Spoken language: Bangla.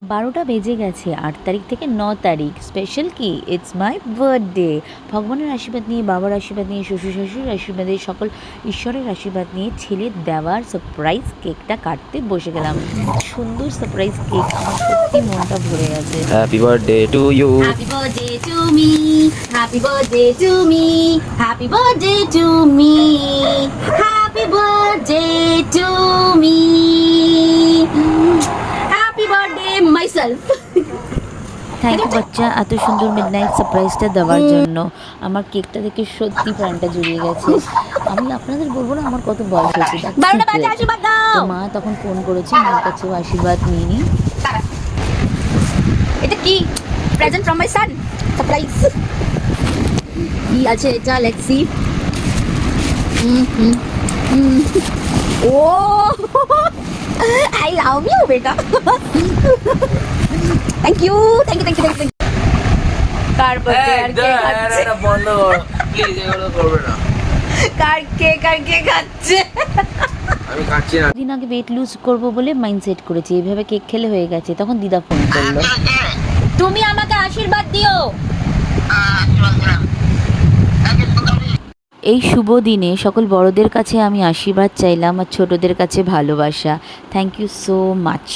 12টা বেজে গেছে। 8 তারিখ থেকে 9 তারিখ। স্পেশাল কি? It's my birthday. ভগবানের আশীর্বাদ নিয়ে, বাবার আশীর্বাদ নিয়ে, শ্বশুর-শাশুড়ির আশীর্বাদে, সকল ঈশ্বরের আশীর্বাদ নিয়ে ছেলের দেওয়ার সারপ্রাইজ কেকটা কাটতে বসে গেলাম। সুন্দর সারপ্রাইজ কেক, আমার সত্যি মনটা ভরে গেছে। Happy birthday to you. Happy birthday to me. Happy birthday to me. Happy birthday to me. Happy birthday to me. Happy birthday myself. Thank you বাচ্চা, এত সুন্দর মিডনাইট সারপ্রাইজটা দেওয়ার জন্য। আমার কেকটা দেখে সত্যি প্রাণটা জুড়িয়ে গেছে। আমি আপনাদের বলবো না আমার কত বয়স হয়েছে। বারোটা বাজে, আশীর্বাদ তো দাও। মা তখন ফোন করেছে, মার কাছেও আশীর্বাদ নিয়ে নিই। এটা কি? Present from my son. Surprise. কি আছে এটা? Let's see. Oh I love you বেটা। Thank you thank you thank you thank you. কার বার্থডে আর কে খাচ্ছে? বন্ধ করো প্লিজ, এগুলো করবে না। কার কে খাচ্ছে? আমি খাচ্ছি না। দিন আগে ওয়েট লুজ করবো বলে মাইন্ড সেট করেছি, এইভাবে কেক খেলে হয়ে গেছে। তখন দিদা ফোন করলো। তুমি আমাকে আশীর্বাদ দিও। এই শুভ দিনে সকল বড়দের কাছে আমি আশীর্বাদ চাইলাম আর ছোটদের কাছে ভালোবাসা। Thank you so much.